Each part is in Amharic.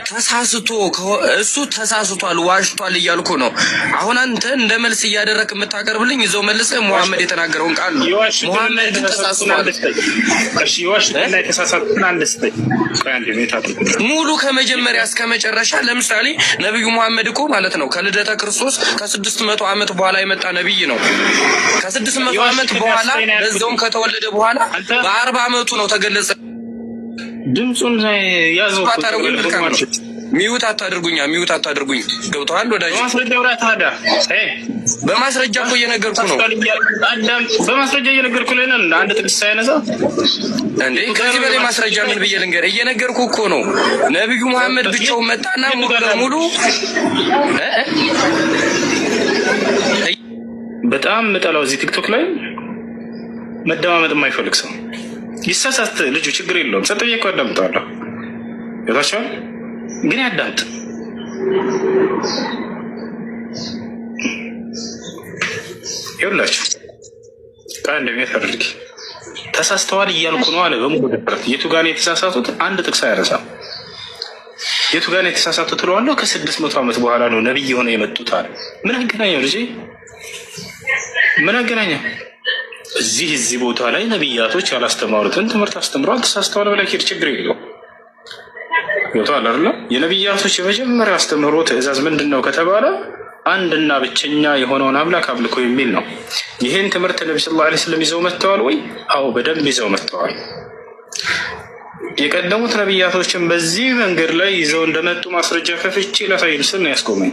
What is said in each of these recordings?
ተሳስቶ እሱ ተሳስቷል ዋሽቷል እያልኩ ነው። አሁን አንተ እንደ መልስ እያደረክ የምታቀርብልኝ እዛው መልሰህ ሙሐመድ የተናገረውን ቃል ነው። ሙሐመድ ተሳስቷል። እሺ ይዋሽና የተሳሳቱትን አንድ ስጠኝ ሙሉ ከመጀመሪያ እስከ መጨረሻ። ለምሳሌ ነብዩ ሙሐመድ እኮ ማለት ነው ከልደተ ክርስቶስ ከ600 ዓመት በኋላ የመጣ ነብይ ነው። ከ600 ዓመት በኋላ በዛውም ከተወለደ በኋላ በ40 ዓመቱ ነው ተገለጸ። ድምጹን ያዘው ሚውት አታድርጉኝ። ገብቶሃል ወዳጅ? በማስረጃ እኮ እየነገርኩ ነው። በማስረጃ እየነገርኩ ነው። አንድ ጥቅስ ሳይነሳ እንዴ ከዚህ በላይ ማስረጃ ምን ብዬ ልንገር? እየነገርኩ እኮ ነው። ነብዩ መሐመድ ብቻው መጣና ሙሉ ለሙሉ በጣም መጣላው እዚህ ቲክቶክ ላይ መደማመጥ የማይፈልግ ሰው ይሳሳት። ልጁ ችግር የለውም። ጸጥ ብዬ እኮ አዳምጠዋለሁ። ይታቻል ግን ያዳምጥ። ይኸውላችሁ ቃል እንደሚያት አድርጊ ተሳስተዋል እያልኩ ነው አለ። በሙሉ ድፍረት የቱ ጋር ነው የተሳሳቱት? አንድ ጥቅስ አያረሳም። የቱ ጋር ነው የተሳሳቱት እለዋለሁ። ከ600 ዓመት በኋላ ነው ነብይ የሆነ የመጡት አለ። ምን አገናኘው ልጄ? ምን አገናኘው? እዚህ ቦታ ላይ ነብያቶች ያላስተማሩትን ትምህርት አስተምረዋል። ተሳስተዋል ብለህ ሄድ፣ ችግር የለውም። ይወጣል አይደል? የነብያቶች የመጀመሪያ አስተምህሮ ትእዛዝ ምንድነው ከተባለ አንድና ብቸኛ የሆነውን አምላክ አምልኮ የሚል ነው። ይሄን ትምህርት ነብዩ ሰለላሁ ዐለይሂ ወሰለም ይዘው መጥተዋል ወይ? አዎ በደንብ ይዘው መጥተዋል። የቀደሙት ነብያቶችን በዚህ መንገድ ላይ ይዘው እንደመጡ ማስረጃ ከፍቼ ላሳይን ስል ነው ያስቆመኝ።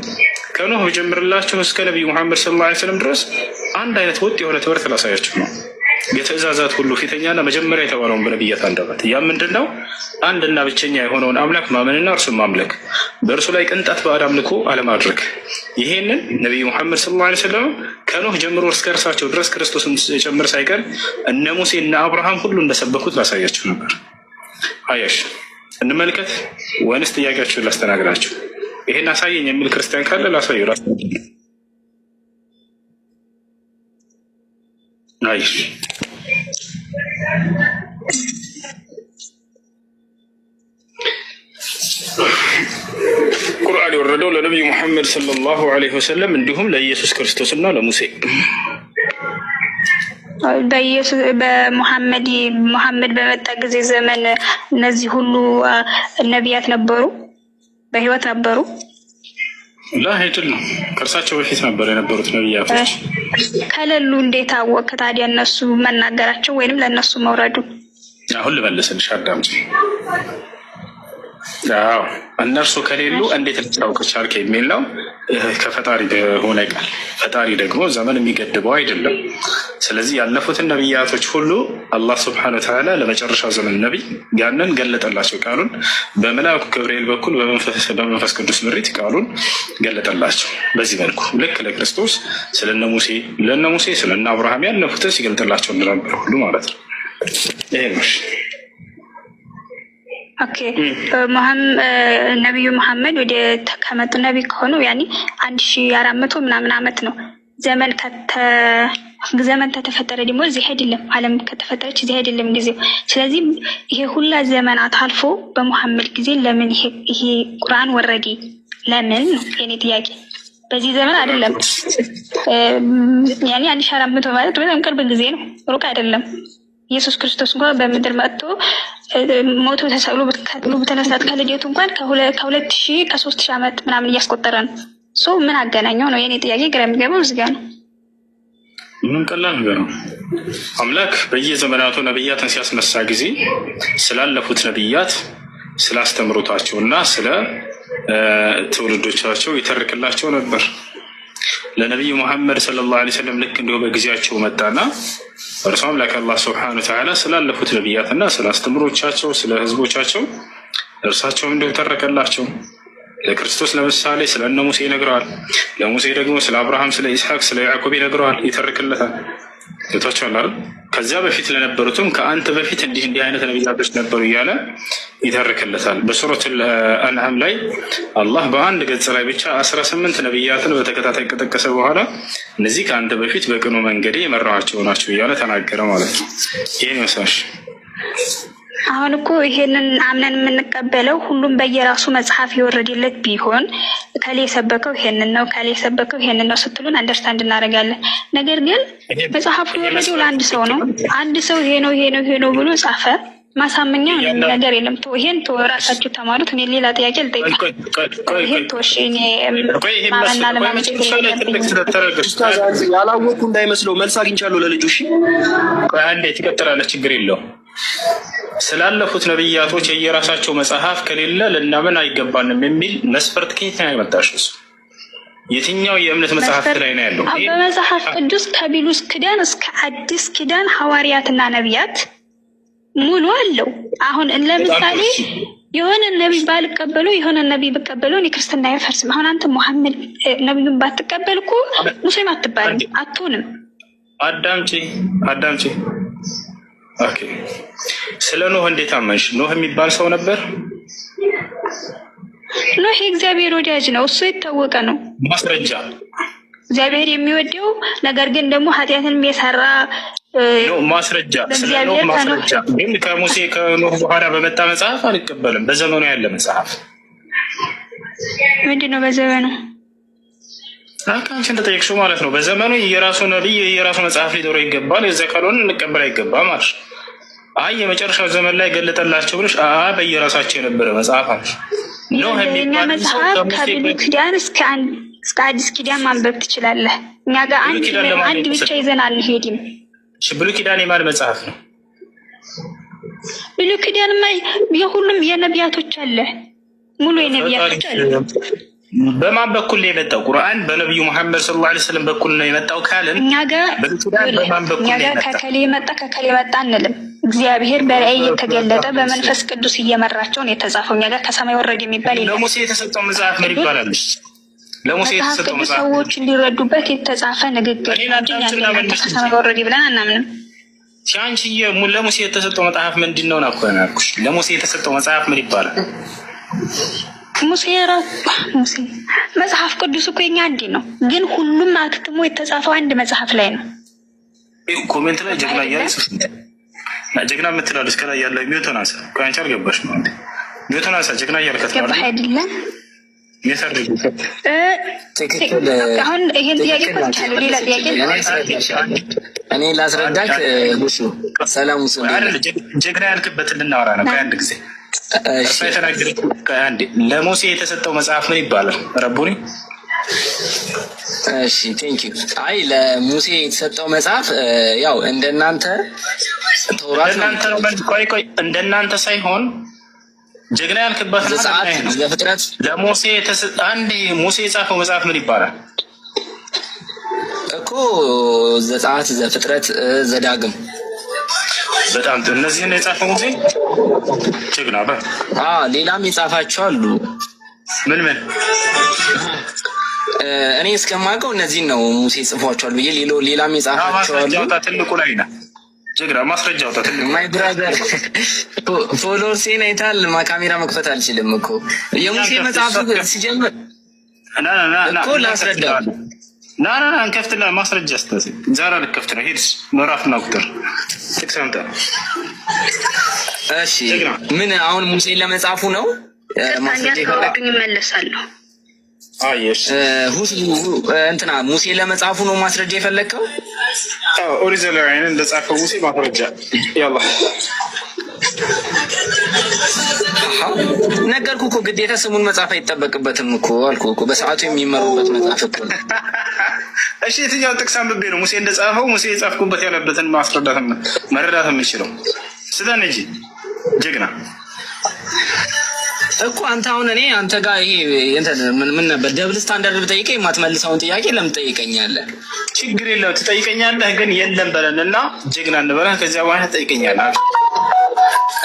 ከኖህ ጀምርላችሁ እስከ ነብዩ መሐመድ ሰለላሁ ዐለይሂ ወሰለም ድረስ አንድ አይነት ወጥ የሆነ ትምህርት ላሳያችሁ ነው። የትእዛዛት ሁሉ ፊተኛና መጀመሪያ የተባለውን በነብያት አንደበት ያ ምንድነው? አንድና ብቸኛ የሆነውን አምላክ ማመንና እርሱን ማምለክ፣ በእርሱ ላይ ቅንጣት ባዕድ አምልኮ አለማድረግ። ይሄንን ነብዩ መሐመድ ሰለላሁ ዐለይሂ ወሰለም ከኖህ ጀምሮ እስከ እርሳቸው ድረስ ክርስቶስን ጨምር ሳይቀር እነ ሙሴ እና አብርሃም ሁሉ እንደሰበኩት ላሳያችሁ ነበር። አያሽ እንመልከት ወይንስ ጥያቄያችሁን ላስተናግዳችሁ? ይሄን አሳየኝ የሚል ክርስቲያን ካለ ላሳየው። ራስ አይሽ ቁርአን የወረደው ለነብዩ መሐመድ ሰለላሁ ዐለይሂ ወሰለም እንዲሁም ለኢየሱስ ክርስቶስና ለሙሴ በሙሐመድ በመጣ ጊዜ ዘመን እነዚህ ሁሉ ነቢያት ነበሩ፣ በህይወት ነበሩ። ላይድል ነው ከእርሳቸው በፊት ነበር የነበሩት ነቢያቶች። ከሌሉ እንዴት አወቅ ታዲያ እነሱ መናገራቸው ወይንም ለእነሱ መውረዱ? አሁን ልመልስልሽ፣ አዳምጪ። አዎ እነርሱ ከሌሉ እንዴት ልታውቅ ቻልክ የሚል ነው። ከፈጣሪ ሆነ ቃል ፈጣሪ ደግሞ ዘመን የሚገድበው አይደለም። ስለዚህ ያለፉትን ነቢያቶች ሁሉ አላህ ስብሐነ ወተዓላ ለመጨረሻው ዘመን ነቢይ ያንን ገለጠላቸው። ቃሉን በመልአኩ ገብርኤል በኩል በመንፈስ ቅዱስ ምሪት ቃሉን ገለጠላቸው። በዚህ መልኩ ልክ ለክርስቶስ ስለነ ሙሴ ስለነ አብርሃም ያለፉትን ሲገልጥላቸው እንደነበር ሁሉ ማለት ነው። ይሄ ነው። ኦኬ ነብዩ መሐመድ ወደ ከመጡ ነብይ ከሆኑ ያኒ 1400 ምናምን ዓመት ነው። ዘመን ከተፈጠረ ደግሞ እዚህ አይደለም፣ ዓለም ከተፈጠረች እዚህ አይደለም ጊዜው። ስለዚህ ይሄ ሁላ ዘመናት አልፎ በመሐመድ ጊዜ ለምን ይሄ ቁርአን ወረደ? ለምን ነው የኔ ጥያቄ። በዚህ ዘመን አይደለም ያኒ 1400 ማለት በጣም ቅርብ ጊዜ ነው፣ ሩቅ አይደለም። ኢየሱስ ክርስቶስ እንኳን በምድር መጥቶ ሞቶ ተሰቅሎ በተነሳት ከልደቱ እንኳን ከ2000 ከ3000 ዓመት ምናምን እያስቆጠረ ነው። ምን አገናኘው ነው የኔ ጥያቄ። ግራ የሚገባው እዚህ ጋር ነው። ምን ቀላል ነገር ነው። አምላክ በየዘመናቱ ነብያትን ሲያስነሳ ጊዜ ስላለፉት ነብያት ስላስተምሩታቸውና ስለ ትውልዶቻቸው ይተርክላቸው ነበር። ለነብዩ መሐመድ ሰለላሁ ዐለይሂ ወሰለም ልክ እንዲሁ በጊዜያቸው መጣና እርሱ አምላክ አላህ ሱብሓነሁ ወተዓላ ስላለፉት ነቢያትና ስለ አስተምሮቻቸው ስለ ህዝቦቻቸው እርሳቸውም እንዲሁ ተረከላቸው። ለክርስቶስ ለምሳሌ ስለ እነ ሙሴ ይነግረዋል። ለሙሴ ደግሞ ስለ አብርሃም፣ ስለ ኢስሐቅ፣ ስለ ያዕቆብ ይነግረዋል፣ ይተርክለታል። ይታቻል አይደል? ከዚያ በፊት ለነበሩትም ከአንተ በፊት እንዲህ አይነት ነቢያቶች ነበሩ እያለ ይተርክለታል። በሱረቱል አንዓም ላይ አላህ በአንድ ገጽ ላይ ብቻ 18 ነቢያትን በተከታታይ ከጠቀሰ በኋላ እነዚህ ከአንተ በፊት በቅኑ መንገዴ የመራኋቸው ናቸው እያለ ተናገረ ማለት ነው። ይህን ይመስላል። አሁን እኮ ይሄንን አምነን የምንቀበለው ሁሉም በየራሱ መጽሐፍ የወረደለት ቢሆን ከሌ የሰበከው ይሄንን ነው ከሌ የሰበከው ይሄንን ነው ስትሉን አንደርስታንድ እናደርጋለን። ነገር ግን መጽሐፉ የወረደው ለአንድ ሰው ነው። አንድ ሰው ይሄ ነው ይሄ ነው ይሄ ነው ብሎ ጻፈ። ማሳመኛ ነገር የለም። ይሄን ራሳችሁ ተማሩት። እኔ ሌላ ጥያቄ ልጠይቅ። ይሄን ተወሽ። እኔ ማመንና ለማመን ያላወቁ እንዳይመስለው መልስ አግኝቻለሁ ለልጁ። እሺ አንዴ ትቀጥላለህ፣ ችግር የለውም። ስላለፉት ነብያቶች የየራሳቸው መጽሐፍ ከሌለ ልናምን አይገባንም የሚል መስፈርት ከየት ነው ያመጣሽው? የትኛው የእምነት መጽሐፍት ላይ ነው ያለው? በመጽሐፍ ቅዱስ ከብሉይ ኪዳን እስከ አዲስ ኪዳን ሐዋርያትና ነቢያት ሙሉ አለው። አሁን ለምሳሌ የሆነ ነብይ ባልቀበለው የሆነ ነብይ ብቀበለው እኔ ክርስትና አይፈርስም። አሁን አንተ መሐመድ ነብዩን ባትቀበል እኮ ሙስሊም አትባልም፣ አትሆንም። አዳምጪ። ኦኬ፣ ስለ ኖህ እንዴት አመንሽ? ኖህ የሚባል ሰው ነበር? ኖህ የእግዚአብሔር ወዳጅ ነው፣ እሱ የታወቀ ነው። ማስረጃ እግዚአብሔር የሚወደው ነገር ግን ደግሞ ኃጢአትን የሰራ ማስረጃ ስለ ኖህ ማስረጃ ግን ከሙሴ ከኖህ በኋላ በመጣ መጽሐፍ አልቀበልም። በዘመኑ ያለ መጽሐፍ ምንድን ነው? በዘመኑ አንቺ እንደጠየቅሽው ማለት ነው። በዘመኑ የራሱ ነብይ የራሱ መጽሐፍ ሊኖረው ይገባል። የዚያ ካልሆነ እንቀበል አይገባም አልሽ። አይ የመጨረሻው ዘመን ላይ ገለጠላቸው ብለሽ በየራሳቸው የነበረ መጽሐፍ አልሽ። ኖህ የሚባል መጽሐፍ ከብሉይ ኪዳን እስከ አዲስ ኪዳን ማንበብ ትችላለህ። እኛ ጋር አንድ ብቻ ይዘን አንሄድም። ብሉይ ኪዳን የማን መጽሐፍ ነው? ብሉይ ኪዳንማ የሁሉም የነቢያቶች አለ፣ ሙሉ የነቢያቶች አለ። በማን በኩል ነው የመጣው? ቁርአን በነብዩ መሐመድ ሰለላሁ ዐለይሂ ወሰለም በኩል ነው የመጣው ካልን እኛ ጋር ከከሌ መጣ አንልም። እግዚአብሔር በራእይ የተገለጠ በመንፈስ ቅዱስ እየመራቸው ነው የተጻፈው። እኛ ጋር ከሰማይ ወረድ የሚባል የለም። ለሙሴ የተሰጠው መጽሐፍ ምን ይባላል? ለሙሴ የተሰጠው መጽሐፍ ሰዎች እንዲረዱበት የተጻፈ ንግግር ከሰማይ ወረድ ብለን አናምንም። ሲያንቺ ለሙሴ የተሰጠው መጽሐፍ ምንድን ነው? ናኩሽ ለሙሴ የተሰጠው መጽሐፍ ምን ይባላል? ሙሴ መጽሐፍ ቅዱስ እኮ የኛ አንድ ነው፣ ግን ሁሉም አክትሞ የተጻፈው አንድ መጽሐፍ ላይ ነው። ኮሜንት ላይ ጀግና እያለች ጀግና የምትላለች ከላይ ያለ ሚውቶን አንሳ። ከአንቺ አልገባሽ ነው እንዴ? ሚውቶን አንሳ ጀግና እያልከት ገባህ አይደለም? አሁን ይሄን ጥያቄ ቆይቻለሁ። ሌላ ጥያቄ እኔ ላስረዳት። ጉሹ ሰላም ሙሱ ጀግና ያልክበትን ልናወራ ነው። ከአንድ ጊዜ ለሙሴ የተሰጠው መጽሐፍ ምን ይባላል? ረቡኒ። እሺ ቴንክ ዩ። አይ ለሙሴ የተሰጠው መጽሐፍ ያው እንደናንተ ተውራት ነው። ቆይ እንደናንተ ሳይሆን ጀግና ያልክበት ዘፍጥረት ለሙሴ አንድ ሙሴ የጻፈው መጽሐፍ ምን ይባላል እኮ? ዘጸአት፣ ዘፍጥረት፣ ዘዳግም። በጣም ጥሩ። እነዚህን የጻፈው ሙሴ ጀግና ሌላም የጻፋቸው አሉ። ምን እኔ እስከማውቀው እነዚህን ነው ሙሴ ጽፏቸዋል ብዬ ሌላም የጻፋቸው አሉ። ትልቁ ላይ ነው ጀግና ማስረጃ አውጣ። ትልቁ ማይ ብራዘር ፎሎርሴን አይታል። ካሜራ መክፈት አልችልም እኮ የሙሴ መጽሐፍ ሲጀምር እኮ ላስረዳ እንከፍትና ማስረጃ ስተዚ ዛራ ልከፍት ነው። ሄድስ ምዕራፍና ቁጥር ትክሰምታ። እሺ ምን አሁን ሙሴ ለመጻፉ ነው ማስረጃ ይፈለግኝ ይመለሳለሁ። አየሽ እንትና ሙሴ ለመጻፉ ነው ማስረጃ የፈለግከው? ኦሪጂናል አይን እንደጻፈው ሙሴ ማስረጃ ያላ ነገርኩ እኮ ግዴታ ስሙን መጻፍ አይጠበቅበትም እኮ አልኩ እኮ በሰዓቱ የሚመሩበት መጽሐፍ እኮ ነው። እሺ የትኛው ጥቅስ አንብቤ ነው ሙሴ እንደጻፈው ሙሴ የጻፍኩበት ያለበትን ማስረዳት መረዳት የምችለው? ስለዚህ እንጂ ጀግና እኮ አንተ አሁን እኔ አንተ ጋር ይሄ እንትን ምን ነበር ደብል ስታንዳርድ ብጠይቀኝ የማትመልሰውን ጥያቄ ለምን ትጠይቀኛለህ? ችግር የለም ትጠይቀኛለህ፣ ግን የለም በለንና ጀግና እንበለን። ከዚያ በኋላ ትጠይቀኛለህ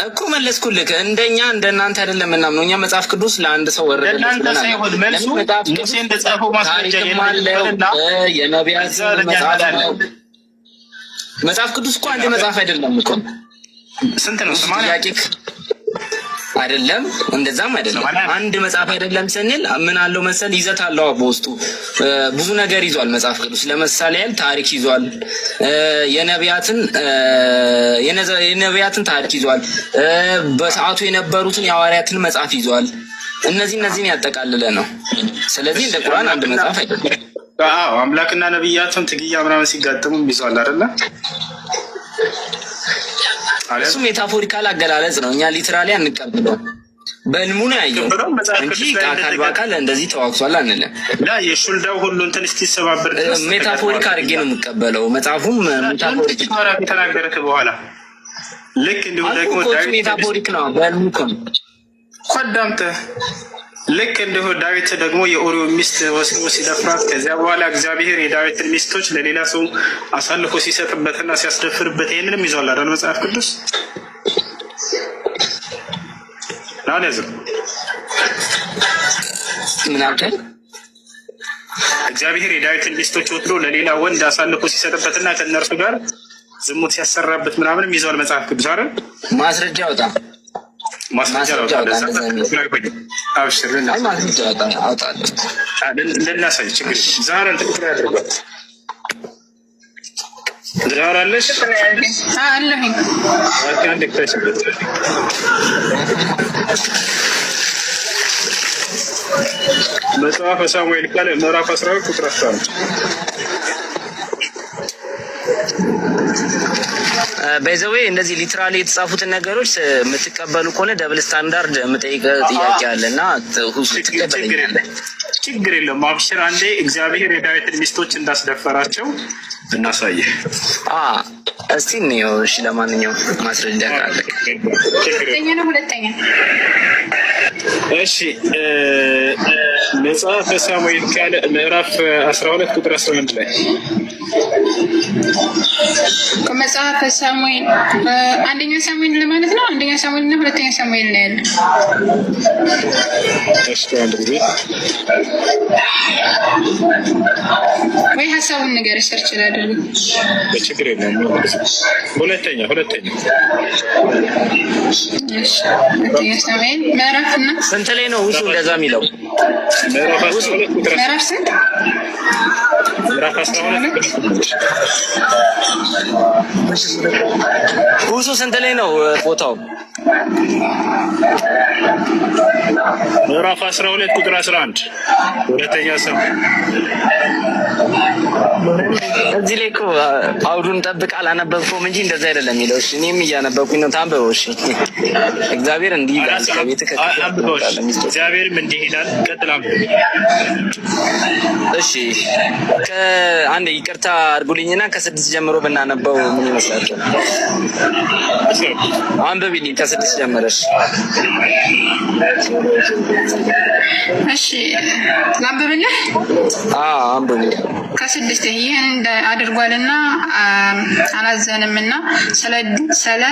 እኮ መለስኩልህ። እንደኛ እንደናንተ አይደለም ምናምን እኛ መጽሐፍ ቅዱስ ለአንድ ሰው ወረደ። ለናንተ ሳይሆን መልሱ ሙሴ እንደጻፈው ማስረጃ የነቢያት መጽሐፍ ቅዱስ እኮ አንድ መጽሐፍ አይደለም እኮ። ስንት ነው? አይደለም እንደዛም አይደለም። አንድ መጽሐፍ አይደለም ስንል ምን አለው መሰል ይዘት አለው በውስጡ ብዙ ነገር ይዟል መጽሐፍ ቅዱስ። ለምሳሌ ያህል ታሪክ ይዟል፣ የነቢያትን ታሪክ ይዟል፣ በሰዓቱ የነበሩትን የሐዋርያትን መጽሐፍ ይዟል። እነዚህን ያጠቃልለ ነው። ስለዚህ እንደ ቁርአን አንድ መጽሐፍ አይደለም። አዎ አምላክና ነብያቱን ትግያ ምናምን ሲጋጠሙ ይዟል አይደለ? እሱ ሜታፎሪካል አገላለጽ ነው። እኛ ሊትራሊ አንቀበለው። በልሙ ነው ያየው እንጂ አካል በአካል እንደዚህ ተዋክሷል አንልም። የሹልዳው ሁሉ እንትን እስኪሰባበር ድረስ ሜታፎሪክ አድርጌ ነው የምቀበለው። መጽሐፉም ሜታፎሪክ ከተናገረክ በኋላ ልክ እንዲሁ ደግሞ ሜታፎሪክ ነው። በልሙ ቆዳምተ ልክ እንዲሁ ዳዊት ደግሞ የኦሪዮ ሚስት ወስዶ ሲደፍራት ከዚያ በኋላ እግዚአብሔር የዳዊትን ሚስቶች ለሌላ ሰው አሳልፎ ሲሰጥበትና ሲያስደፍርበት ይህንንም ይዟል አይደል መጽሐፍ ቅዱስ? ናለዝም ምን አልከኝ? እግዚአብሔር የዳዊትን ሚስቶች ወስዶ ለሌላ ወንድ አሳልፎ ሲሰጥበትና ከእነርሱ ጋር ዝሙት ሲያሰራበት ምናምንም ይዟል መጽሐፍ ቅዱስ አይደል? ማስረጃ ወጣ ልናሳይ ችግር ዛሬን ትክክል ያደርጓል። ዛሬ አለሽ አለኝ መጽሐፈ ሳሙኤል ቃል ምዕራፍ 12 ቁጥር 11 በዘዌ እንደዚህ ሊትራሊ የተጻፉትን ነገሮች የምትቀበሉ ከሆነ ደብል ስታንዳርድ የምጠይቅ ጥያቄ አለና ትቀበለኛለህ? ችግር የለም አብሽር። አንዴ እግዚአብሔር የዳዊትን ሚስቶች እንዳስደፈራቸው እናሳየህ። እስቲ እንየው። እሺ ለማንኛውም ማስረጃ ካለ ሁለተኛ እሺ መጽሐፈ ሳሙኤል ቃል ምዕራፍ 12 ቁጥር 11 ላይ መጽሐፈ ሳሙኤል አንደኛ ሳሙኤል ለማለት ነው። አንደኛ ሳሙኤል እና ሁለተኛ ሳሙኤል ነው ያለው። እሺ አንድ ጊዜ ወይ ሀሳቡን ነገር ሰርች ላድርግ። በችግር የለም። ሁለተኛ እሺ ሁለተኛ ሳሙኤል ምዕራፍ እና ስንት ላይ ነው ውሱ እንደዛ የሚለው? ምዕራፍ 12 ቁጥር ምዕራፍ ስንት? ምዕራፍ 12 ውሱ ስንት ላይ ነው ቦታው? ምዕራፍ 12 ቁጥር 11 ሁለተኛ ሳሙኤል። እዚህ ላይ እኮ አውዱን ጠብቅ አላነበብከውም እንጂ እንደዛ አይደለም የሚለው። እሺ እኔም እያነበብኩኝ ነው። ታንበበው። እሺ እግዚአብሔር እንዲህ ይላል። እግዚአብሔርም እንዲህ ይላል። ቀጥላም እሺ ከአንድ ይቅርታ አድርጉልኝና ከ6 ጀምሮ ብናነበው ምን ይመስላችኋል? አንብቢልኝ ከ6 ጀምረሽ። እሺ ላንብብልህ? አንብቢ። ከ6 ይህን አድርጓልና አላዘንምና ስለ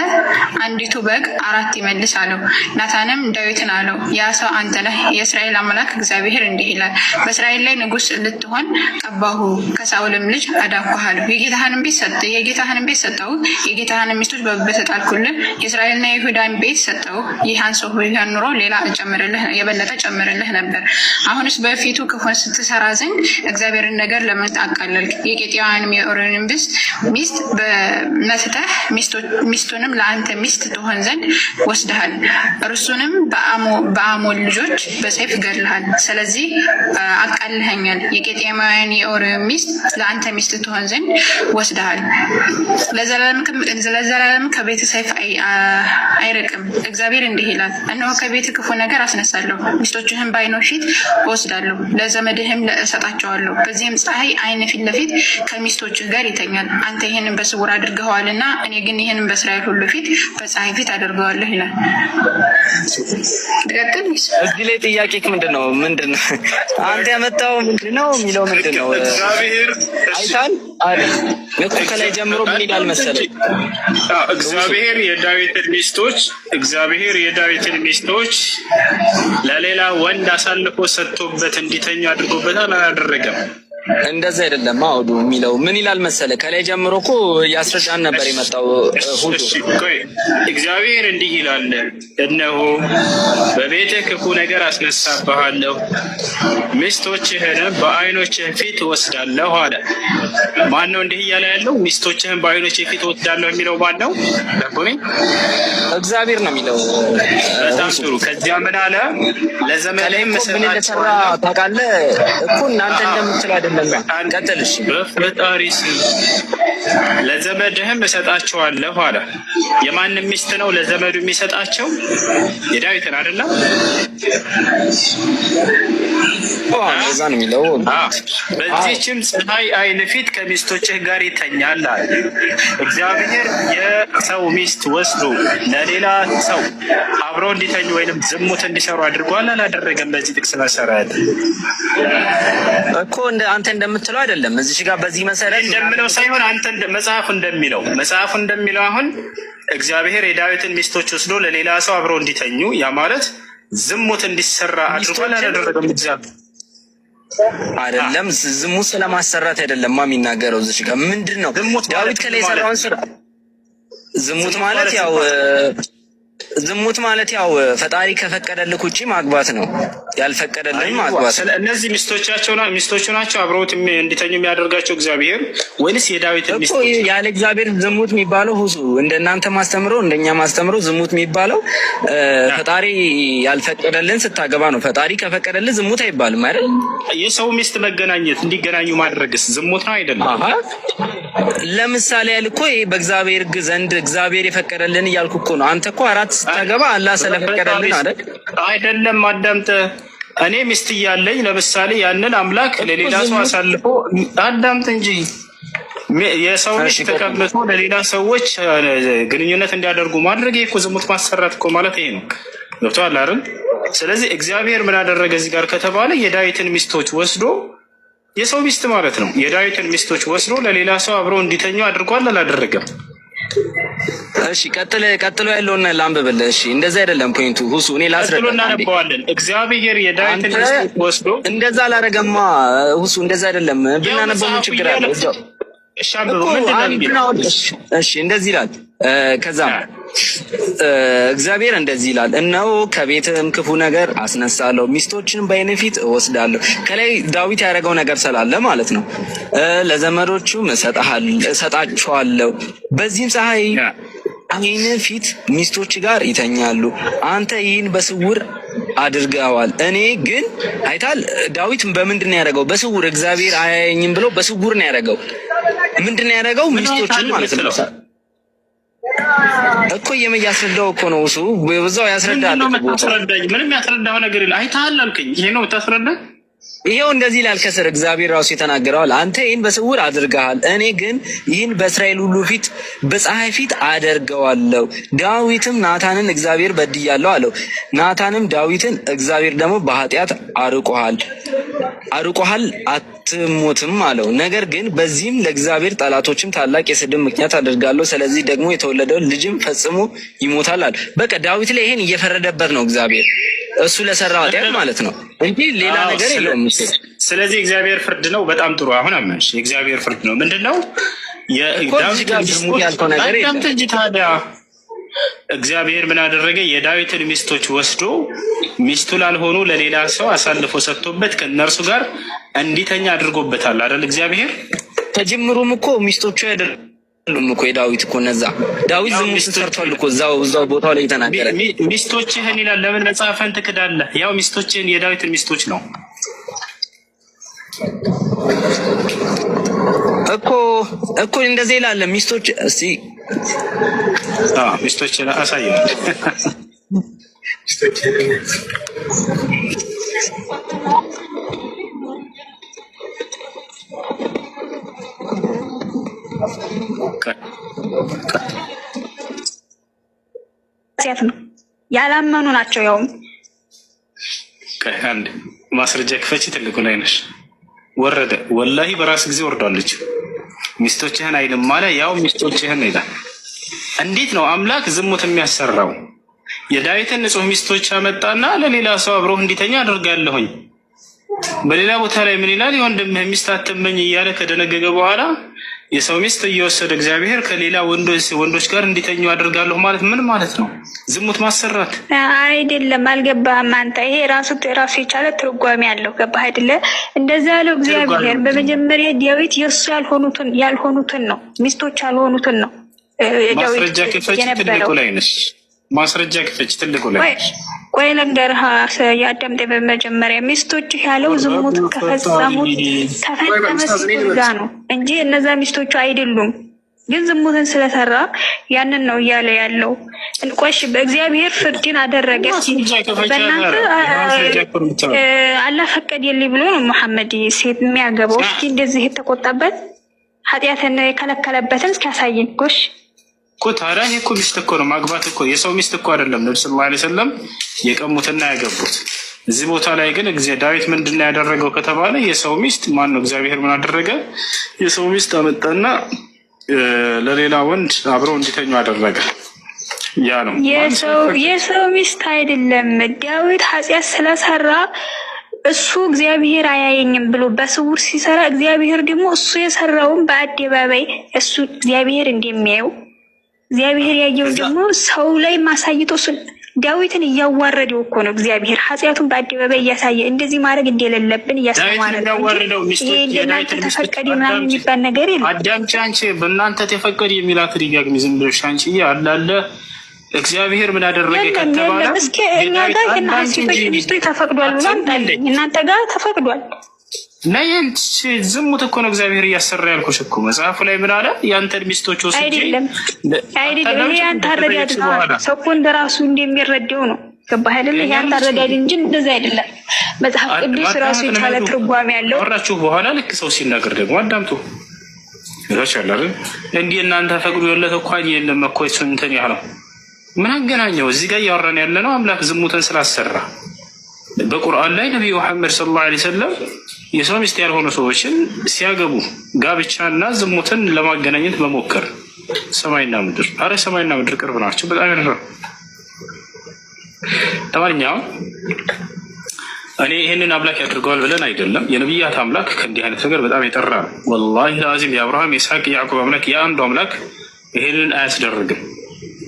አንዲቱ በግ 4 ይመልስ አለው። ናታንም ዳዊትን አለው፣ ያ ሰው አንተ ነህ። የእስራኤል አምላክ እግዚአብሔር እንዲህ ይላል፣ በእስራኤል ላይ ንጉሥ ልትሆን ቀባሁ፣ ከሳኦልም ልጅ አዳንኩህ አለው። የጌታህንም ቤት ሰጠው፣ የጌታህንም ሚስቶች በተጣልኩልህ የእስራኤልና የይሁዳን ቤት ሰጠው። ይህ አንሶ ቢሆን ኑሮ ሌላ የበለጠ ጨምርልህ ነበር። አሁንስ በፊቱ ክፉን ስትሰራ ዘንድ እግዚአብሔርን ነገር ለምን አቃለልክ? የቄጢያውያንም የኦርዮንም ሚስት በመትተህ ሚስቱንም ለአንተ ሚስት ትሆን ዘንድ ወስደሃል። እርሱንም በአሞን ልጆች በሰይፍ ገድልሃል። ስለዚህ አቃልኸኛል። የቄጢያውያን የኦርዮም ሚስት ለአንተ ሚስት ትሆን ዘንድ ወስደሃል። ለዘላለም ከቤት ሰይፍ አይርቅም። እግዚአብሔር እንዲህ ይላል፣ እነሆ ከቤት ክፉ ነገር አስነሳለሁ፣ ሚስቶችህም በዓይኖች ፊት እወስዳለሁ፣ ለዘመድህም እሰጣቸዋለሁ። በዚህም ፀሐይ ዓይን ፊት ለፊት ከሚስቶችህ ጋር ይተኛል። አንተ ይህንን በስውር አድርገዋልና እኔ ግን ይህንን በእስራኤል ሁሉ ፊት በፀሐይ ፊት አደርገዋለሁ ይላል። እዚህ ላይ ጥያቄ ምንድን ነው አንተ ያመጣው ምንድን ነው የሚለው ምንድን ነው? አይታል እኮ ከላይ ጀምሮ ምን ይላል መሰለኝ? እግዚአብሔር የዳዊትን ሚስቶች ለሌላ ወንድ አሳልፎ ሰጥቶበት እንዲተኙ አድርጎበታል። አላደረገም። እንደዛ አይደለም አውዱ የሚለው ምን ይላል መሰለ? ከላይ ጀምሮ እኮ ያስረዳን ነበር የመጣው ሁሉ። እግዚአብሔር እንዲህ ይላል፣ እነሆ በቤትህ ክፉ ነገር አስነሳብሃለሁ፣ ሚስቶችህን በዓይኖችህ ፊት ወስዳለሁ አለ። ማን ነው እንዲህ እያለ ያለው? ሚስቶችህን በዓይኖችህ ፊት ወስዳለሁ የሚለው ማን ነው? እግዚአብሔር ነው የሚለው። በጣም ጥሩ። ከዚያ ምን አለ? ለዘመድህም እሰጣቸዋለሁ። ታውቃለህ እኮ እናንተ እንደምትለው አይደለም። ቀጥልሽ። በፈጣሪ ስም ለዘመድህም እሰጣቸዋለሁ አለ። የማንም ሚስት ነው ለዘመዱ የሚሰጣቸው? የዳዊትን አይደለም? እዛ ነው የሚለው። በዚህችም ፀሐይ ዓይን ፊት ከሚስቶችህ ጋር ይተኛል አለ። እግዚአብሔር የሰው ሚስት ወስዶ ለሌላ ሰው አብረው እንዲተኙ ወይንም ዝሙት እንዲሰሩ አድርጓል አላደረገም? በዚህ ጥቅስ መሰረት እኮ አንተ እንደምትለው አይደለም። እዚህ ጋር በዚህ መሰረት እንደምለው ሳይሆን አንተ መጽሐፉ እንደሚለው አሁን እግዚአብሔር የዳዊትን ሚስቶች ወስዶ ለሌላ ሰው አብረው እንዲተኙ፣ ያ ማለት ዝሙት እንዲሰራ አድርጓል አላደረገም? እግዚአብሔር አይደለም ዝሙት ስለማሰራት አይደለም የሚናገረው። እዚህ ጋር ምንድን ነው ዳዊት ከላይ የሰራውን ስራ ዝሙት ማለት ያው ፈጣሪ ከፈቀደልህ ውጪ ማግባት ነው። ያልፈቀደልህ ማግባት። እነዚህ ሚስቶቹ ናቸው አብረውት እንዲተኙ የሚያደርጋቸው እግዚአብሔር ወይንስ የዳዊት ሚስቶች? ያለ እግዚአብሔር ዝሙት የሚባለው ሁሱ እንደናንተ ማስተምረው እንደኛ ማስተምረው ዝሙት የሚባለው ፈጣሪ ያልፈቀደልን ስታገባ ነው። ፈጣሪ ከፈቀደልህ ዝሙት አይባልም አይደል? የሰው ሚስት መገናኘት እንዲገናኙ ማድረግስ ዝሙት ነው አይደለም? ለምሳሌ ያህል እኮ በእግዚአብሔር ዘንድ እግዚአብሔር የፈቀደልን እያልኩ እኮ ነው። አንተ እኮ አራት ስታገባ አላህ ስለፈቀደልን አይደል? አይደለም። አዳምጥ። እኔ ሚስት እያለኝ ለምሳሌ ያንን አምላክ ለሌላ ሰው አሳልፎ አዳምጥ እንጂ የሰው ሚስት ተቀብቶ ለሌላ ሰዎች ግንኙነት እንዲያደርጉ ማድረግ እኮ ዝሙት ማሰራት እኮ ማለት ይሄ ነው። ገብቶሃል አይደል? ስለዚህ እግዚአብሔር ምን አደረገ እዚህ ጋር ከተባለ የዳዊትን ሚስቶች ወስዶ የሰው ሚስት ማለት ነው። የዳዊትን ሚስቶች ወስዶ ለሌላ ሰው አብረው እንዲተኙ አድርጓል አላደረገም? እሺ ቀጥሎ ያለውን ላንብብልህ። እሺ እንደዛ አይደለም ፖይንቱ ሁሱ። እኔ ላስረዳ እናነባዋለን። እግዚአብሔር የዳዊትን ሚስቶች ወስዶ እንደዛ አላረገማ ሁሱ። እንደዛ አይደለም ብናነበው ምን ችግር አለ? እሺ እንደዚህ ይላል። ከዛም እግዚአብሔር እንደዚህ ይላል፣ እነሆ ከቤትም ክፉ ነገር አስነሳለሁ፣ ሚስቶችን በዓይንህ ፊት እወስዳለሁ። ከላይ ዳዊት ያደረገው ነገር ስላለ ማለት ነው። ለዘመዶቹም እሰጣቸዋለሁ፣ በዚህም ፀሐይ ዓይን ፊት ሚስቶች ጋር ይተኛሉ። አንተ ይህን በስውር አድርገዋል፣ እኔ ግን አይታል። ዳዊት በምንድን ነው ያደረገው? በስውር እግዚአብሔር አያየኝም ብሎ በስውር ነው ያደረገው። ምንድን ነው ያደረገው? ሚስቶችን ማለት ነው እኮ እያስረዳው እኮ ነው እሱ በዛው ያስረዳል። ምንም ያስረዳው ነገር የለም። አይተሃል አልከኝ። ይሄ ነው የምታስረዳው? ይሄው እንደዚህ ይላል ከስር እግዚአብሔር ራሱ የተናገረዋል። አንተ ይህን በስውር አድርገሃል፣ እኔ ግን ይህን በእስራኤል ሁሉ ፊት በፀሐይ ፊት አደርገዋለሁ። ዳዊትም ናታንን እግዚአብሔር በድያለሁ አለው። ናታንም ዳዊትን እግዚአብሔር ደግሞ በኃጢአት አርቆሃል አትሞትም አለው። ነገር ግን በዚህም ለእግዚአብሔር ጠላቶችም ታላቅ የስድብ ምክንያት አደርጋለሁ። ስለዚህ ደግሞ የተወለደው ልጅም ፈጽሞ ይሞታል አለ። በቃ ዳዊት ላይ ይሄን እየፈረደበት ነው እግዚአብሔር እሱ ለሰራው ኃጢአት ማለት ነው እንጂ ሌላ ነገር የለውም። ስለዚህ እግዚአብሔር ፍርድ ነው። በጣም ጥሩ። አሁን አመንሽ የእግዚአብሔር ፍርድ ነው። ምንድነው? ታዲያ እግዚአብሔር ምን አደረገ? የዳዊትን ሚስቶች ወስዶ ሚስቱ ላልሆኑ ለሌላ ሰው አሳልፎ ሰጥቶበት ከእነርሱ ጋር እንዲተኛ አድርጎበታል አይደል? እግዚአብሔር ከጅምሩም እኮ ሚስቶቹ አይደሉም እኮ የዳዊት እኮ እነዛ ዳዊት ዝሙት ሰርቷል እኮ እዛው ቦታው ላይ ተናገረ። ሚስቶችህን ይላል። ለምን መጽሐፍን ትክዳለህ? ያው ሚስቶችህን የዳዊትን ሚስቶች ነው እኮ እንደዚህ ይላል። ሚስቶች እስቲ ሚስቶችን አሳየው። ነው ያላመኑ ናቸው። ያውም አንድ ማስረጃ ክፈች። ትልቁ ላይ ነሽ። ወረደ ወላሂ በራስ ጊዜ ወርዳለች። ሚስቶችህን አይልም ማለት ያው ሚስቶችህን ይላል። እንዴት ነው አምላክ ዝሙት የሚያሰራው? የዳዊትን ንጹህ ሚስቶች አመጣና ለሌላ ሰው አብሮህ እንዲተኛ አድርጋለሁኝ። በሌላ ቦታ ላይ ምን ይላል? የወንድምህ ሚስት አትመኝ እያለ ከደነገገ በኋላ የሰው ሚስት እየወሰደ እግዚአብሔር ከሌላ ወንዶች ጋር እንዲተኙ አደርጋለሁ ማለት ምን ማለት ነው? ዝሙት ማሰራት አይደለም። አልገባህም አንተ። ይሄ ራሱ የቻለ ትርጓሜ ያለው ገባህ አይደለ? እንደዛ ያለው እግዚአብሔር በመጀመሪያ ዳዊት የእሱ ያልሆኑትን ነው፣ ሚስቶች ያልሆኑትን ነው። ማስረጃ ክፈች ትልቁ ላይ ነሽ። ማስረጃ ክፈች ትልቁ ላይ ነሽ። ቆይ ልንገርህ፣ ያዳምጠኝ በመጀመሪያ። ሚስቶችህ ያለው ዝሙት ከፈጸሙት ከፈጸመ ሴቶች ጋር ነው እንጂ እነዛ ሚስቶቹ አይደሉም። ግን ዝሙትን ስለሰራ ያንን ነው እያለ ያለው። ቆሽ በእግዚአብሔር ፍርድን አደረገ። በእናንተ አላህ ፈቀደልኝ ብሎ ነው መሐመድ ሴት የሚያገባው። እስኪ እንደዚህ የተቆጣበት ኃጢአትን የከለከለበትን እስኪያሳየኝ ጎሽ እኮ ታዲያ ይሄ እኮ ሚስት እኮ ነው ማግባት እኮ የሰው ሚስት እኮ አይደለም። ነብዩ ሰለላሁ ዐለይሂ ወሰለም የቀሙትና ያገቡት። እዚህ ቦታ ላይ ግን ዳዊት ምንድን ነው ያደረገው ከተባለ የሰው ሚስት ማን ነው? እግዚአብሔር ምን አደረገ? የሰው ሚስት አመጣና ለሌላ ወንድ አብረው እንዲተኙ አደረገ። ያ ነው የሰው ሚስት አይደለም። ዳዊት ኃጢአት ስለሰራ እሱ እግዚአብሔር አያየኝም ብሎ በስውር ሲሰራ፣ እግዚአብሔር ደግሞ እሱ የሰራውን በአደባባይ እሱ እግዚአብሔር እንደሚያየው እግዚአብሔር ያየው ደግሞ ሰው ላይ ማሳይቶ ዳዊትን እያዋረደው እኮ ነው። እግዚአብሔር ኃጢአቱን በአደባባይ እያሳየ እንደዚህ ማድረግ እንደሌለብን እያስተማረ ነው። ይሄ እንደናንተ ተፈቀደ ምናምን የሚባል ነገር የለም። አዳምጪ አንቺ በእናንተ ተፈቀደ የሚላት ዲጋግሚ ዝም ብለሽ አንቺ አላለ እግዚአብሔር ምን አደረገ ከተባለ እስኪ እኛ ጋር ሴቶች ሚስቶች ተፈቅዷል ብሎ አምጣልኝ። እናንተ ጋር ተፈቅዷል። ነይንት ዝሙት እኮ ነው እግዚአብሔር እያሰራ ያልኩሽ እኮ መጽሐፉ ላይ ምን አለ? ያንተን ሚስቶች ወስጄ አይደለም ያንተ አረዳድ ነው። ሰው እኮ እንደራሱ እንደሚረዳው ነው። ገባህ አይደለ? ያንተ አረዳድ እንጂ እንደዛ አይደለም። መጽሐፍ ቅዱስ ራሱ የቻለ ትርጓሜ ያለው። ወራችሁ በኋላ ልክ ሰው ሲናገር ደግሞ አዳምጡ። ይላል እንዲህ እናንተ ፈቅዶለት እኮ የለም እኮ እንትን ያለው ምን አገናኘው? እዚህ ጋር እያወራን ያለ ነው አምላክ ዝሙትን ስላሰራ። በቁርአን ላይ ነብዩ መሐመድ ሰለላሁ ዐለይሂ ወሰለም የሰው ሚስት ያልሆኑ ሰዎችን ሲያገቡ ጋብቻና ዝሙትን ለማገናኘት መሞከር ሰማይና ምድር፣ አረ ሰማይና ምድር ቅርብ ናቸው በጣም ያለው። ለማንኛውም እኔ ይሄንን አምላክ ያድርገዋል ብለን አይደለም። የነብያት አምላክ ከእንዲህ አይነት ነገር በጣም የጠራ ነው። ወላሂ ለአዚም የአብርሃም የይስሐቅ የያዕቆብ አምላክ የአንዱ አምላክ ይሄንን አያስደርግም።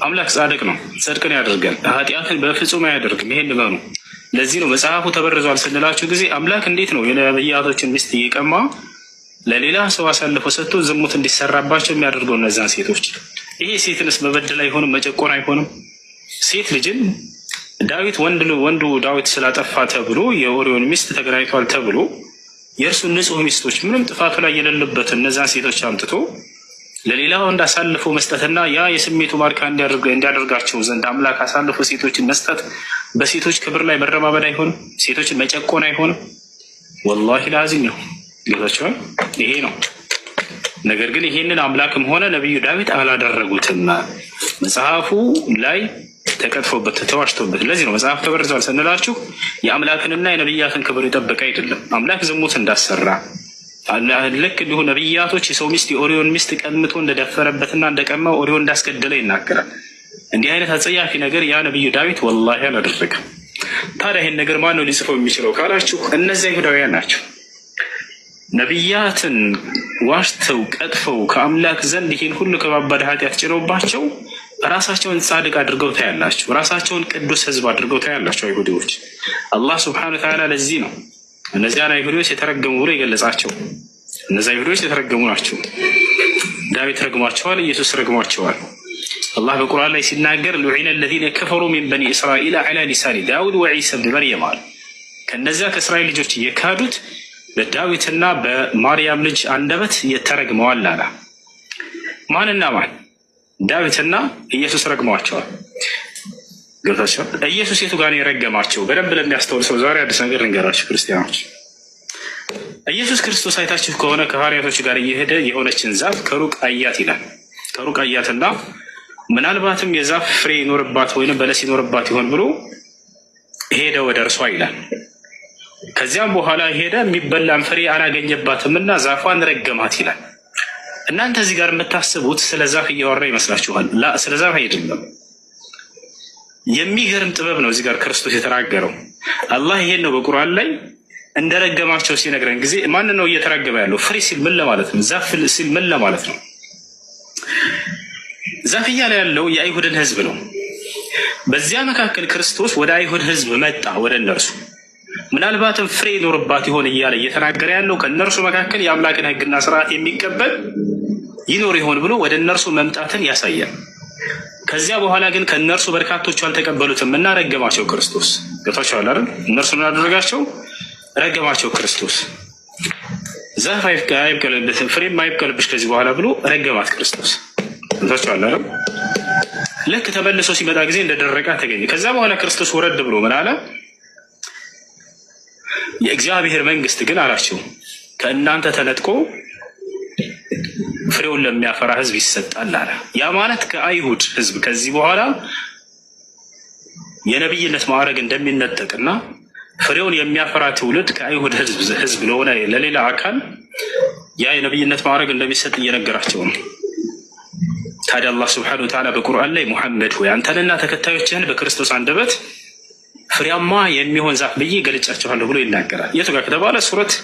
አምላክ ጻድቅ ነው፣ ጽድቅን ያደርጋል፣ ኃጢአትን በፍጹም አያደርግም። ይሄን ልመኑ። ለዚህ ነው መጽሐፉ ተበርዟል ስንላችሁ ጊዜ አምላክ እንዴት ነው የነብያቶችን ሚስት እየቀማ ለሌላ ሰው አሳልፎ ሰጥቶ ዝሙት እንዲሰራባቸው የሚያደርገው እነዛን ሴቶች? ይሄ ሴትንስ መበደል አይሆንም? መጨቆን አይሆንም? ሴት ልጅን ዳዊት ወንዱ ዳዊት ስላጠፋ ተብሎ የኦሪዮን ሚስት ተገናኝቷል ተብሎ የእርሱ ንጹህ ሚስቶች ምንም ጥፋቱ ላይ የሌለበት እነዛን ሴቶች አምጥቶ ለሌላ ወንድ አሳልፎ መስጠትና ያ የስሜቱ ማርካ እንዲያደርጋቸው ዘንድ አምላክ አሳልፎ ሴቶችን መስጠት በሴቶች ክብር ላይ መረማመድ አይሆንም? ሴቶችን መጨቆን አይሆንም? ወላሂ ላዚም ነው። ጌታቸው ይሄ ነው። ነገር ግን ይሄንን አምላክም ሆነ ነቢዩ ዳዊት አላደረጉትም። መጽሐፉ ላይ ተቀጥፎበት ተዋሽቶበት። ለዚህ ነው መጽሐፍ ተበርዟል ስንላችሁ የአምላክንና የነቢያትን ክብር የጠበቀ አይደለም። አምላክ ዝሙት እንዳሰራ ልክ እንዲሁ ነቢያቶች የሰው ሚስት የኦሪዮን ሚስት ቀምቶ እንደደፈረበትና እንደቀማ ኦሪዮን እንዳስገደለ ይናገራል። እንዲህ አይነት አጸያፊ ነገር ያ ነቢዩ ዳዊት ወላሂ አላደረገም። ታዲያ ይህን ነገር ማን ነው ሊጽፈው የሚችለው ካላችሁ እነዚያ ይሁዳውያን ናቸው። ነቢያትን ዋሽተው ቀጥፈው ከአምላክ ዘንድ ይህን ሁሉ ከባባድ ኃጢአት ጭነውባቸው ራሳቸውን ጻድቅ አድርገው ታያላችሁ። ራሳቸውን ቅዱስ ሕዝብ አድርገው ታያላችሁ አይሁዲዎች። አላህ ስብሐነሁ ወተዓላ ለዚህ ነው እነዚያን አይሁዶች የተረገሙ ብሎ የገለጻቸው። እነዚያ አይሁዶች የተረገሙ ናቸው። ዳዊት ረግሟቸዋል፣ ኢየሱስ ረግሟቸዋል። አላህ በቁርአን ላይ ሲናገር ሉዒነ አለዚነ ከፈሩ ሚን በኒ እስራኤል ዐላ ሊሳኒ ዳውድ ወዒሳ ብን መርየም አለ። ከእነዚያ ከእስራኤል ልጆች የካዱት በዳዊትና በማርያም ልጅ አንደበት የተረግመዋል አለ። ማንና ማን? ዳዊትና ኢየሱስ ረግመዋቸዋል። ገብታቸው ኢየሱስ የቱ ጋር ነው የረገማቸው? በደንብ ለሚያስተውል ሰው ዛሬ አዲስ ነገር ልንገራችሁ ክርስቲያኖች። ኢየሱስ ክርስቶስ አይታችሁ ከሆነ ከሐዋርያቶች ጋር እየሄደ የሆነችን ዛፍ ከሩቅ አያት ይላል። ከሩቅ አያትና ምናልባትም የዛፍ ፍሬ ይኖርባት ወይም በለስ ይኖርባት ይሆን ብሎ ሄደ ወደ እርሷ ይላል። ከዚያም በኋላ ሄደ የሚበላን ፍሬ አላገኘባትም እና ዛፏን ረገማት ይላል። እናንተ እዚህ ጋር የምታስቡት ስለ ዛፍ እያወራ ይመስላችኋል? ላ ስለ ዛፍ አይደለም። የሚገርም ጥበብ ነው እዚህ ጋር ክርስቶስ የተናገረው። አላህ ይሄን ነው በቁርአን ላይ እንደረገማቸው ሲነግረን ጊዜ ማን ነው እየተረገመ ያለው? ፍሬ ሲል ምን ለማለት ነው? ዛፍ ሲል ምን ለማለት ነው? ዛፍ እያለ ያለው የአይሁድን ህዝብ ነው። በዚያ መካከል ክርስቶስ ወደ አይሁድ ህዝብ መጣ፣ ወደ እነርሱ ምናልባትም ፍሬ ይኖርባት ይሆን እያለ እየተናገረ ያለው ከእነርሱ መካከል የአምላክን ህግና ስርዓት የሚቀበል ይኖር ይሆን ብሎ ወደ እነርሱ መምጣትን ያሳያል። ከዚያ በኋላ ግን ከእነርሱ በርካቶቹ አልተቀበሉትም እና ረገማቸው ክርስቶስ። ገብታችኋል አይደል? እነርሱ ምን አደረጋቸው? ረገማቸው ክርስቶስ። ዛፍ አይብቀልብሽ፣ ፍሬም አይብቀልብሽ ከዚህ በኋላ ብሎ ረገማት ክርስቶስ። ገብታችኋል አይደል? ልክ ተመልሶ ሲመጣ ጊዜ እንደደረቀ ተገኘ። ከዛ በኋላ ክርስቶስ ወረድ ብሎ ምን አለ? የእግዚአብሔር መንግስት ግን አላቸው ከእናንተ ተነጥቆ ፍሬውን ለሚያፈራ ህዝብ ይሰጣል አለ። ያ ማለት ከአይሁድ ህዝብ ከዚህ በኋላ የነብይነት ማዕረግ እንደሚነጠቅና ፍሬውን የሚያፈራ ትውልድ ከአይሁድ ህዝብ ለሆነ ለሌላ አካል ያ የነብይነት ማዕረግ እንደሚሰጥ እየነገራቸው ነው። ታዲያ አላህ ስብሐነሁ ወተዓላ በቁርአን ላይ ሙሐመድ ሆይ አንተንና ተከታዮችህን በክርስቶስ አንደበት ፍሬያማ የሚሆን ዛፍ ብዬ ገልጫቸዋለሁ ብሎ ይናገራል። የቱ ጋር ከተባለ ሱረት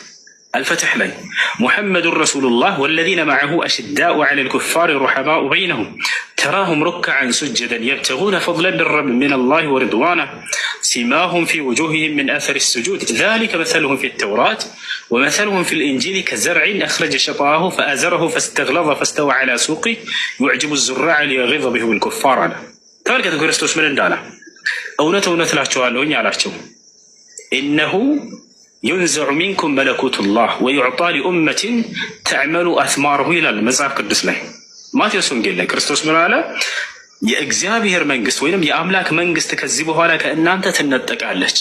الفتح لي محمد رسول الله والذين معه أشداء على الكفار رحماء بينهم تراهم ركعا سجدا يبتغون فضلا من الله ورضوانه سيماهم في وجوههم من أثر السجود ذلك مثلهم في التوراة ومثلهم في الإنجيل كزرع أخرج شطأه فأزره فاستغلظ فاستوى على سوقه يعجب الزراع ليغيظ بهم الكفار تبارك كريستوس من اندانا أونة لا تشوالون يعلاشو إنه ينزع منكم ملكوت الله ويعطى لأمة تعمل أثماره إلى المزاق ቅዱስ ላይ ማቴዎስ ወንጌል ላይ ክርስቶስ ምን አለ? የእግዚአብሔር መንግስት ወይንም የአምላክ መንግስት ከዚህ በኋላ ከእናንተ ትነጠቃለች፣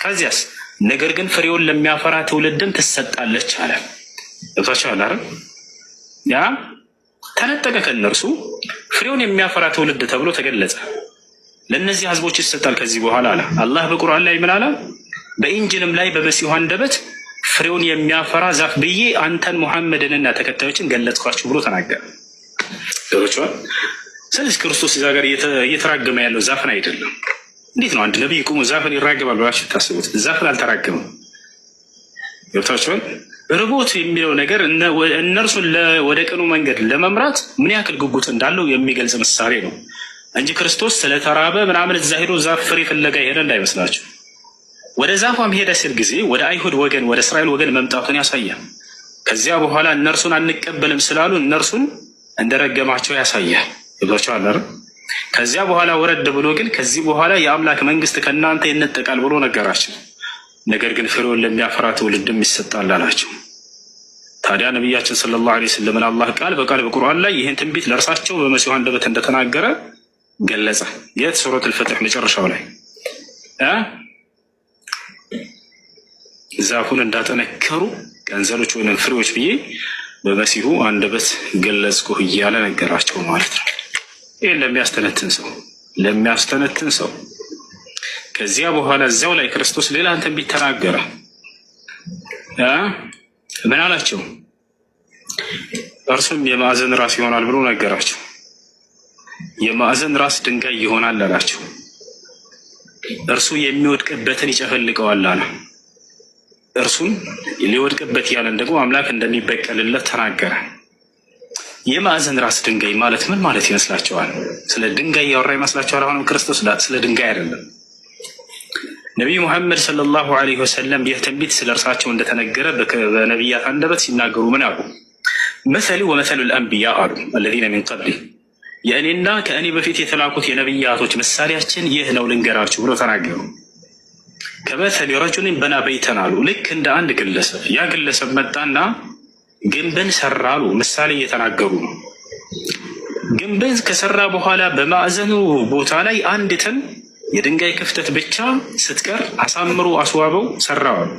ከዚያስ ነገር ግን ፍሬውን ለሚያፈራ ትውልድም ትሰጣለች አለ። እታቻለ አይደል? ያ ተነጠቀ ከእነርሱ ፍሬውን የሚያፈራ ትውልድ ተብሎ ተገለጸ። ለእነዚህ ህዝቦች ይሰጣል ከዚህ በኋላ አለ አላህ በቁርአን ላይ ምን አለ? በኢንጂልም ላይ በመሲሁ አንደበት ፍሬውን የሚያፈራ ዛፍ ብዬ አንተን ሙሐመድንና ተከታዮችን ገለጽኳችሁ ብሎ ተናገረ። ስለዚህ ክርስቶስ እዛ ጋር እየተራገመ ያለው ዛፍን አይደለም። እንዴት ነው አንድ ነቢይ ቁሙ ዛፍን ይራገማል ብላችሁ ታስቡት? ዛፍን አልተራገመም። ገብታችኋል? ርቦት የሚለው ነገር እነርሱን ወደ ቀኑ መንገድ ለመምራት ምን ያክል ጉጉት እንዳለው የሚገልጽ ምሳሌ ነው እንጂ ክርስቶስ ስለተራበ ምናምን እዛ ሄዶ ዛፍ ፍሬ ፍለጋ ሄደ እንዳይመስላችሁ። ወደ ዛፏም ሄደ ሲል ጊዜ ወደ አይሁድ ወገን ወደ እስራኤል ወገን መምጣቱን ያሳያል። ከዚያ በኋላ እነርሱን አንቀበልም ስላሉ እነርሱን እንደረገማቸው ያሳያል። ይብላችኋል አይደል? ከዚያ በኋላ ወረድ ብሎ ግን ከዚህ በኋላ የአምላክ መንግስት ከእናንተ ይነጠቃል ብሎ ነገራቸው። ነገር ግን ፍሬውን ለሚያፈራ ትውልድም ይሰጣል አላቸው። ታዲያ ነቢያችን ሰለላሁ ዐለይሂ ወሰለም አላህ ቃል በቃል በቁርአን ላይ ይህን ትንቢት ለእርሳቸው በመሲሁ አንደበት እንደተናገረ ገለጸ። የት ሱረት አልፈትህ መጨረሻው ላይ ዛፉን እንዳጠነከሩ ቀንዘሎች ወይም ፍሬዎች ብዬ በመሲሁ አንደበት ገለጽኩህ እያለ ነገራቸው ማለት ነው። ይህን ለሚያስተነትን ሰው ከዚያ በኋላ እዚያው ላይ ክርስቶስ ሌላ ትንቢት ተናገረ። ምን አላቸው? እርሱም የማዕዘን ራስ ይሆናል ብሎ ነገራቸው። የማዕዘን ራስ ድንጋይ ይሆናል አላቸው። እርሱ የሚወድቅበትን ይጨፈልቀዋል አለ። እርሱን ሊወድቅበት ያለን ደግሞ አምላክ እንደሚበቀልለት ተናገረ። የማዕዘን ራስ ድንጋይ ማለት ምን ማለት ይመስላችኋል? ስለ ድንጋይ ያወራ ይመስላችኋል? አሁንም ክርስቶስ ስለ ድንጋይ አይደለም። ነቢዩ ሙሐመድ ሰለላሁ ዐለይሂ ወሰለም ይህ ትንቢት ስለ እርሳቸው እንደተነገረ በነቢያት አንደበት ሲናገሩ ምን አሉ? መሰሉ ወመሰሉ ልአንቢያ አሉ አለዚነ ሚን ቀብሊ፣ የእኔና ከእኔ በፊት የተላኩት የነቢያቶች ምሳሌያችን ይህ ነው ልንገራችሁ ብሎ ተናገሩ። ከመሰሊ ረጁልን በና በይተን አሉ፣ ልክ እንደ አንድ ግለሰብ ያ ግለሰብ መጣና ግንብን ሰራ አሉ። ምሳሌ እየተናገሩ ነው። ግንብን ከሰራ በኋላ በማዕዘኑ ቦታ ላይ አንዲትን የድንጋይ ክፍተት ብቻ ስትቀር አሳምሮ አስዋበው ሰራው አሉ።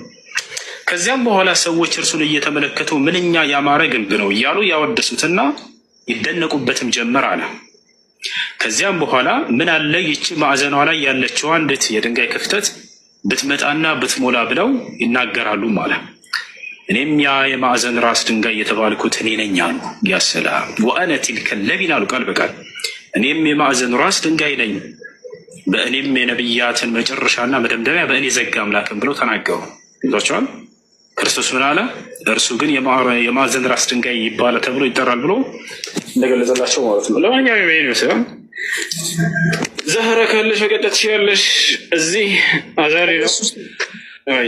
ከዚያም በኋላ ሰዎች እርሱን እየተመለከቱ ምንኛ ያማረ ግንብ ነው እያሉ ያወደሱትና ይደነቁበትም ጀመር አለ። ከዚያም በኋላ ምን አለ ይቺ ማዕዘኗ ላይ ያለችው አንዲት የድንጋይ ክፍተት ብትመጣና ብትሞላ ብለው ይናገራሉ ማለት። እኔም ያ የማዕዘን ራስ ድንጋይ የተባልኩት እኔ ነኝ አሉ። ያሰላ ወአነ ቲልከ ለቢን አሉ ቃል በቃል እኔም የማዕዘን ራስ ድንጋይ ነኝ፣ በእኔም የነቢያትን መጨረሻና መደምደሚያ በእኔ ዘጋ አምላክም ብለው ተናገሩ። ይዟቸዋል። ክርስቶስ ምን አለ? እርሱ ግን የማዕዘን ራስ ድንጋይ ይባላል ተብሎ ይጠራል ብሎ እንደገለጸላቸው ማለት ነው። ለማንኛውም ይሄን ይመስላል። ዛህራ ካለሽ መቀጠል ትችላለሽ። እዚህ አዛሪ ነው። አይ